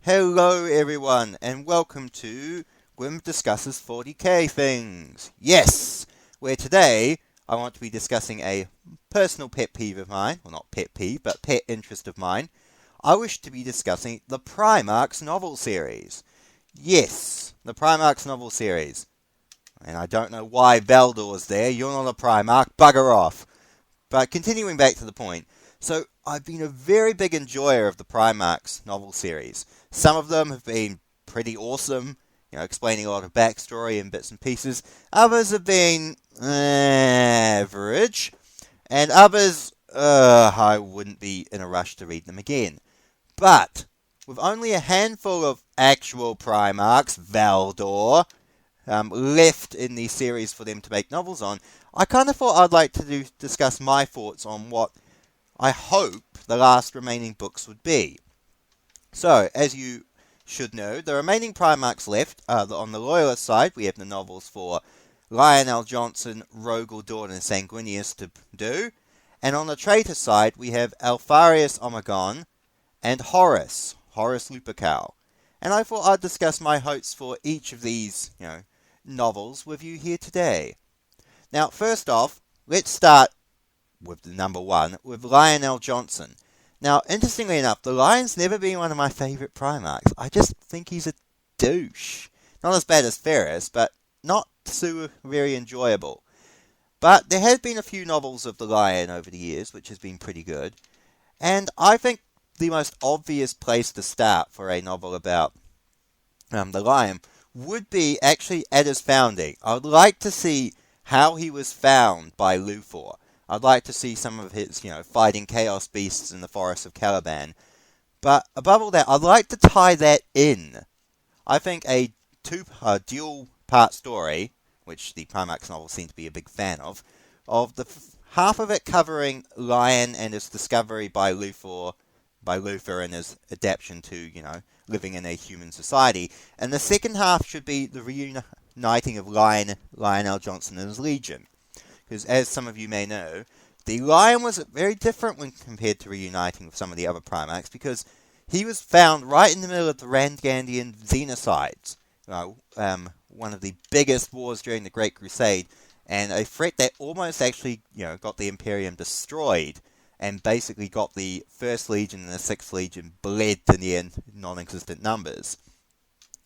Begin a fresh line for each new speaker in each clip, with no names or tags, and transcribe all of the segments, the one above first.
Hello everyone, and welcome to Gwyn Discusses 40k Things. Yes! Where today I want to be discussing a personal pet peeve of mine, well not pet peeve, but pet interest of mine. I wish to be discussing the Primarchs Novel series. Yes, the Primarchs Novel series. And I don't know why Valdor's there, you're not a Primarch, bugger off. But continuing back to the point, so I've been a very big enjoyer of the Primarchs Novel series. Some of them have been pretty awesome, explaining a lot of backstory and bits and pieces. Others have been average, and others, I wouldn't be in a rush to read them again. But with only a handful of actual Primarchs, Valdor, left in the series for them to make novels on, I kind of thought I'd like to discuss my thoughts on what I hope the last remaining books would be. So, as you should know, the remaining Primarchs left, on the Loyalist side, we have the novels for Lionel Johnson, Rogel Dawn, and Sanguine to do. And on the Traitor side, we have Alfarius Omegon and Horus Lupercal. And I thought I'd discuss my hopes for each of these, novels with you here today. Now, first off, let's start with the number one, with Lionel Johnson. Now, interestingly enough, the Lion's never been one of my favourite Primarchs. I just think he's a douche. Not as bad as Ferris, but not so very enjoyable. But there have been a few novels of the Lion over the years, which has been pretty good. And I think the most obvious place to start for a novel about the Lion would be actually at his founding. I would like to see how he was found by Luthor. I'd like to see some of his, fighting chaos beasts in the forests of Caliban. But above all that, I'd like to tie that in. I think a dual-part story, which the Primarchs novels seem to be a big fan of the half of it covering Lion and his discovery by Luthor and his adaptation to, living in a human society. And the second half should be the reuniting of Lionel Johnson and his Legion. Because as some of you may know, the Lion was very different when compared to reuniting with some of the other Primarchs, because he was found right in the middle of the Rangandian Xenocides, one of the biggest wars during the Great Crusade, and a threat that almost actually, got the Imperium destroyed, and basically got the First Legion and the Sixth Legion bled to near non-existent numbers.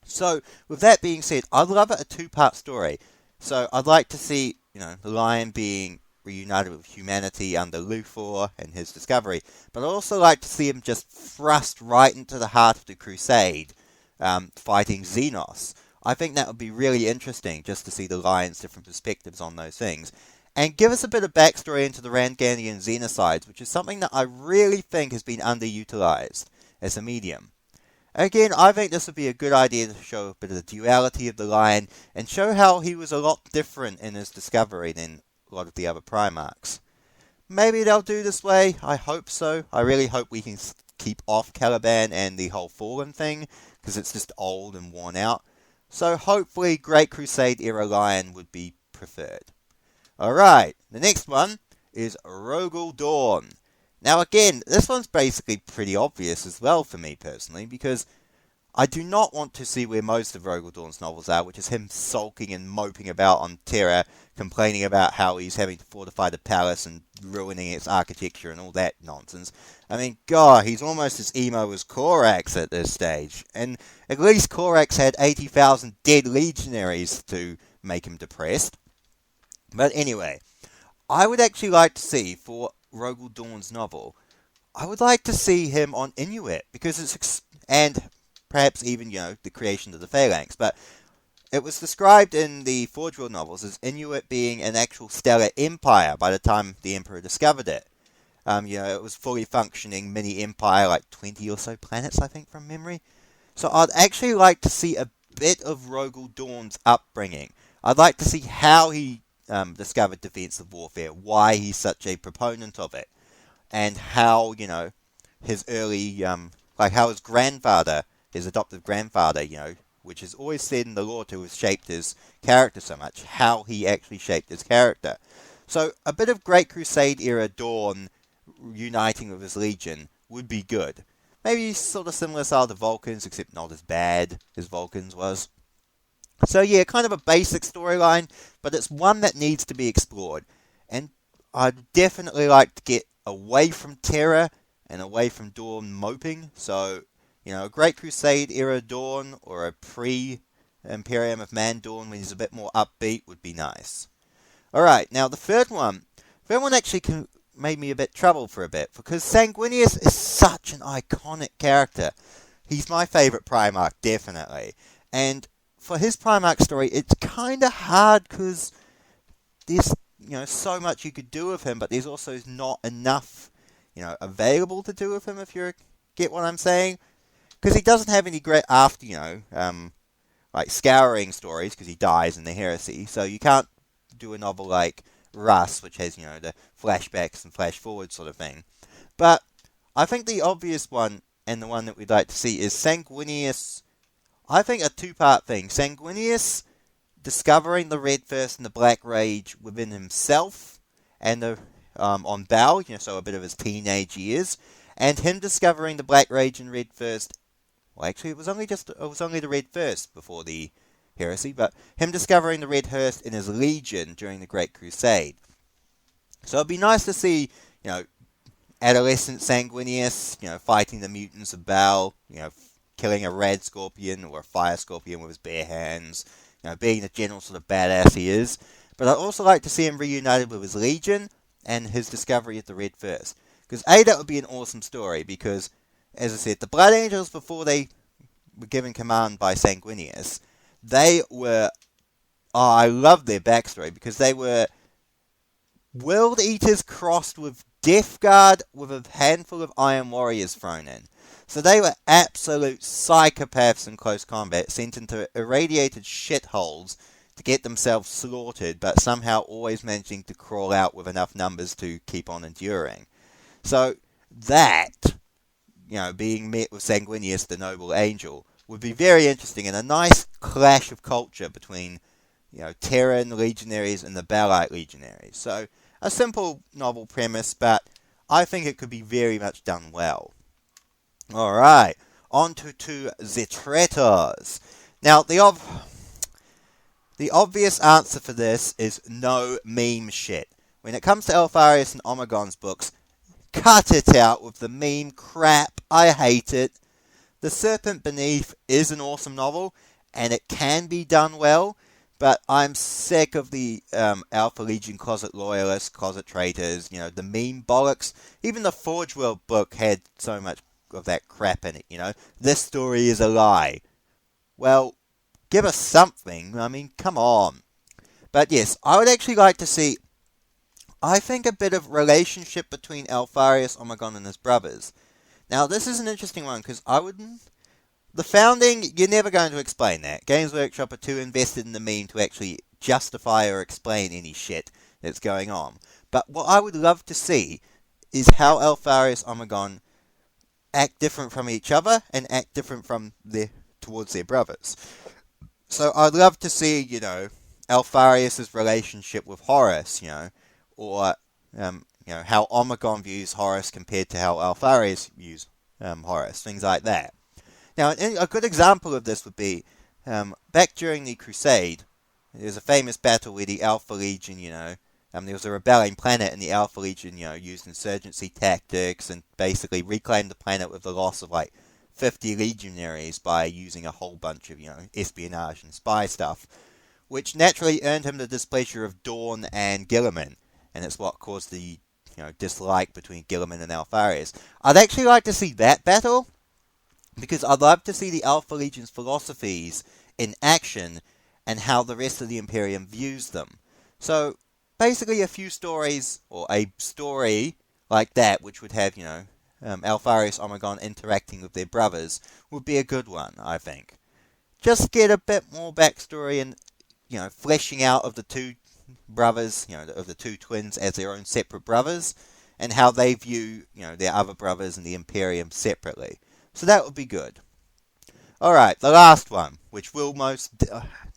So, with that being said, I'd love a two-part story. So, I'd like to see, the Lion being reunited with humanity under Luthor and his discovery. But I'd also like to see him just thrust right into the heart of the Crusade, fighting Xenos. I think that would be really interesting, just to see the Lion's different perspectives on those things. And give us a bit of backstory into the Rangandian Xenocides, which is something that I really think has been underutilized as a medium. Again, I think this would be a good idea to show a bit of the duality of the Lion, and show how he was a lot different in his discovery than a lot of the other Primarchs. Maybe they'll do this way, I hope so. I really hope we can keep off Caliban and the whole Fallen thing, because it's just old and worn out. So hopefully Great Crusade era Lion would be preferred. Alright, the next one is Rogel Dawn. Now again, this one's basically pretty obvious as well for me personally, because I do not want to see where most of Rogel Dawn's novels are, which is him sulking and moping about on Terra, complaining about how he's having to fortify the palace and ruining its architecture and all that nonsense. I mean, God, he's almost as emo as Corax at this stage, and at least Corax had 80,000 dead legionaries to make him depressed. But anyway, I would actually like to see, for Rogel Dawn's novel, I would like to see him on Inuit, because it's, and perhaps even, the creation of the Phalanx, but it was described in the Forge World novels as Inuit being an actual stellar empire by the time the Emperor discovered it. It was fully functioning mini-empire, like 20 or so planets, I think, from memory. So I'd actually like to see a bit of Rogel Dawn's upbringing. I'd like to see how he discovered defensive warfare, why he's such a proponent of it, and how, his early, how his grandfather, his adoptive grandfather, which is always said in the lore to have shaped his character so much, how he actually shaped his character. So a bit of Great Crusade era Dawn uniting with his Legion would be good. maybe sort of similar style to Vulcans, except not as bad as Vulcans was. So yeah, kind of a basic storyline, but it's one that needs to be explored. And I'd definitely like to get away from Terra and away from Dawn moping. So, a Great Crusade era Dawn or a pre-Imperium of Man Dawn when he's a bit more upbeat would be nice. Alright, now the third one actually made me a bit trouble for a bit, because Sanguinius is such an iconic character. He's my favourite Primarch, definitely. And for his Primarch story, it's kind of hard because there's, so much you could do with him, but there's also not enough, available to do with him, if you get what I'm saying. Because he doesn't have any great after, like scouring stories, because he dies in the heresy. So you can't do a novel like Russ, which has, the flashbacks and flash forward sort of thing. But I think the obvious one, and the one that we'd like to see, is Sanguinius. I think a two-part thing. Sanguinius discovering the Red Thirst and the Black Rage within himself, and on Bal, so a bit of his teenage years, and him discovering the Black Rage and Red Thirst. Well, actually, it was only the Red Thirst before the heresy, but him discovering the Red Thirst in his legion during the Great Crusade. So it'd be nice to see, adolescent Sanguinius, fighting the mutants of Bal, killing a Rad Scorpion or a Fire Scorpion with his bare hands, being the general sort of badass he is. But I'd also like to see him reunited with his legion and his discovery of the Red Thirst. Because that would be an awesome story, because, as I said, the Blood Angels, before they were given command by Sanguinius, they were... I love their backstory, because they were World Eaters crossed with Death Guard with a handful of Iron Warriors thrown in. So they were absolute psychopaths in close combat, sent into irradiated shitholes to get themselves slaughtered, but somehow always managing to crawl out with enough numbers to keep on enduring. So that, being met with Sanguinius, the Noble Angel, would be very interesting, and a nice clash of culture between, Terran legionaries and the Balite legionaries. So, a simple novel premise, but I think it could be very much done well. Alright, on to the traitors. Now, the obvious answer for this is no meme shit. When it comes to Alfarius and Omegon's books, cut it out with the meme crap. I hate it. The Serpent Beneath is an awesome novel, and it can be done well, but I'm sick of the Alpha Legion closet loyalists, closet traitors, the meme bollocks. Even the Forge World book had so much of that crap in it, This story is a lie. Well, give us something. I mean, come on. But yes, I would actually like to see, I think, a bit of relationship between Alfarius, Omegon, and his brothers. Now, this is an interesting one, because the founding, you're never going to explain that. Games Workshop are too invested in the meme to actually justify or explain any shit that's going on. But what I would love to see is how Alfarius, Omegon act different from each other and act different towards their brothers. So I'd love to see, Alfarius' relationship with Horus, or how Omegon views Horus compared to how Alfarius views Horus, things like that. Now, a good example of this would be, back during the Crusade, there's a famous battle where the Alpha Legion, there was a rebelling planet, and the Alpha Legion, used insurgency tactics and basically reclaimed the planet with the loss of, 50 legionaries by using a whole bunch of, espionage and spy stuff, which naturally earned him the displeasure of Dawn and Guilliman, and it's what caused the, dislike between Guilliman and Alfarius. I'd actually like to see that battle, because I'd love to see the Alpha Legion's philosophies in action, and how the rest of the Imperium views them. So, basically a few stories, or a story like that, which would have, Alfarius, Omegon interacting with their brothers, would be a good one, I think. Just get a bit more backstory and, fleshing out of the two brothers, of the two twins as their own separate brothers, and how they view, their other brothers and the Imperium separately. So that would be good. Alright, the last one, which will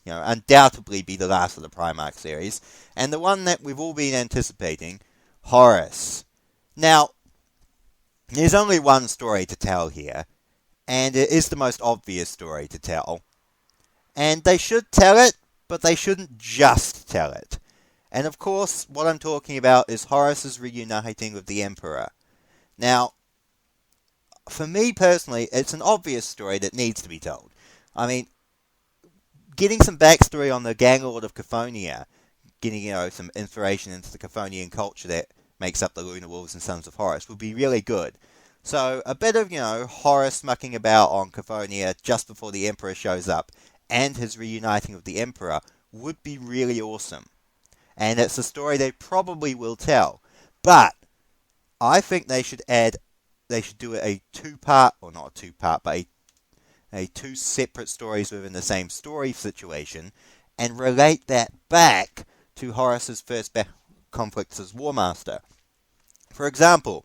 undoubtedly be the last of the Primarch series, and the one that we've all been anticipating, Horus. Now, There's only one story to tell here, and it is the most obvious story to tell. And they should tell it, but they shouldn't just tell it. And of course, what I'm talking about is Horus's reuniting with the Emperor. Now, for me personally, it's an obvious story that needs to be told. I mean, getting some backstory on the Gang Lord of Cophonia, getting, some inspiration into the Cophonian culture that makes up the Lunar Wolves and Sons of Horus would be really good. So, a bit of, Horus mucking about on Cophonia just before the Emperor shows up, and his reuniting with the Emperor would be really awesome. And it's a story they probably will tell. But I think they should do a two-part, or not a two-part, but a two separate stories within the same story situation, and relate that back to Horus's first conflicts as War Master. For example,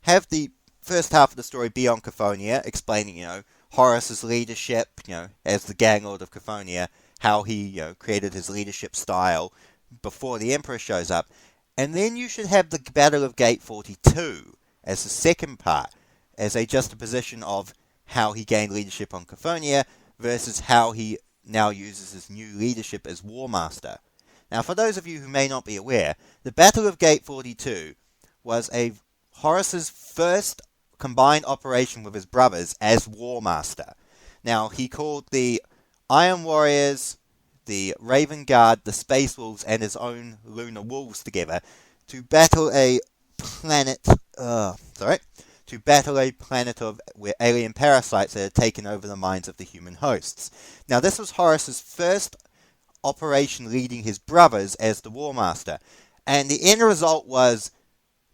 have the first half of the story be on Cophonia, explaining, Horus's leadership, as the Gang Lord of Cophonia, how he, created his leadership style before the Emperor shows up. And then you should have the Battle of Gate 42 as the second part, as a juxtaposition of how he gained leadership on Cophonia versus how he now uses his new leadership as War Master. Now, for those of you who may not be aware, the Battle of Gate 42 was Horus's first combined operation with his brothers as War Master. Now, he called the Iron Warriors, the Raven Guard, the Space Wolves, and his own Lunar Wolves together to battle a planet of where alien parasites had taken over the minds of the human hosts. Now, this was Horus's first operation leading his brothers as the War Master, and the end result was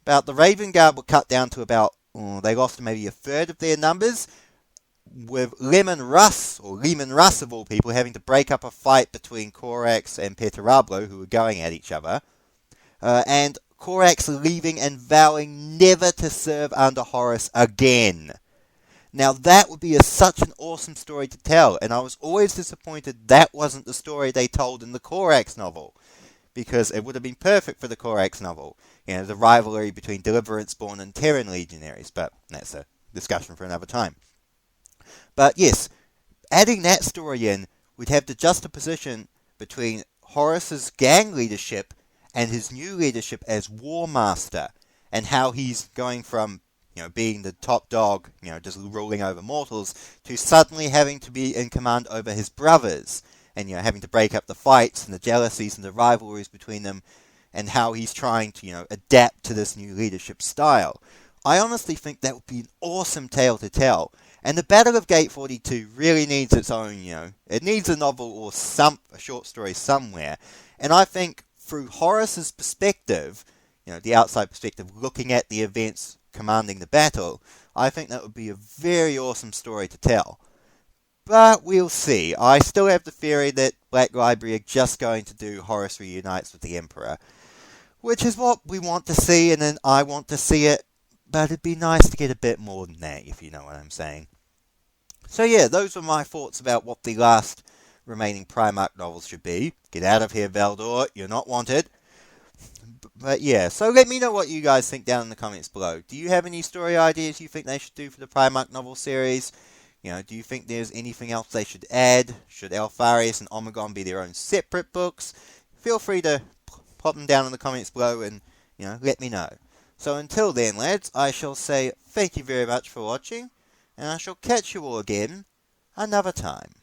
about the Raven Guard were cut down to about they lost maybe a third of their numbers, with Lehman Russ of all people, having to break up a fight between Corax and Petarablo, who were going at each other, and Corax leaving and vowing never to serve under Horus again. Now that would be such an awesome story to tell, and I was always disappointed that wasn't the story they told in the Corax novel, because it would have been perfect for the Corax novel, the rivalry between Deliverance-born and Terran legionaries, but that's a discussion for another time. But yes, adding that story in would have the juxtaposition between Horus's gang leadership and his new leadership as War Master, and how he's going from, being the top dog, just ruling over mortals, to suddenly having to be in command over his brothers, and, having to break up the fights and the jealousies and the rivalries between them, and how he's trying to, adapt to this new leadership style. I honestly think that would be an awesome tale to tell. And the Battle of Gate 42 really needs its own, it needs a novel or a short story somewhere. And I think through Horus's perspective, the outside perspective, looking at the events commanding the battle, I think that would be a very awesome story to tell. But we'll see. I still have the theory that Black Library are just going to do Horus reunites with the Emperor, which is what we want to see, and then I want to see it, but it'd be nice to get a bit more than that, if you know what I'm saying. So yeah, those were my thoughts about what the last remaining Primarch novels should be. Get out of here, Valdor, you're not wanted. But yeah, so let me know what you guys think down in the comments below. Do you have any story ideas you think they should do for the Primarch novel series? Do you think there's anything else they should add? Should Alpharius and Omegon be their own separate books? Feel free to pop them down in the comments below and, let me know. So until then, lads, I shall say thank you very much for watching, and I shall catch you all again another time.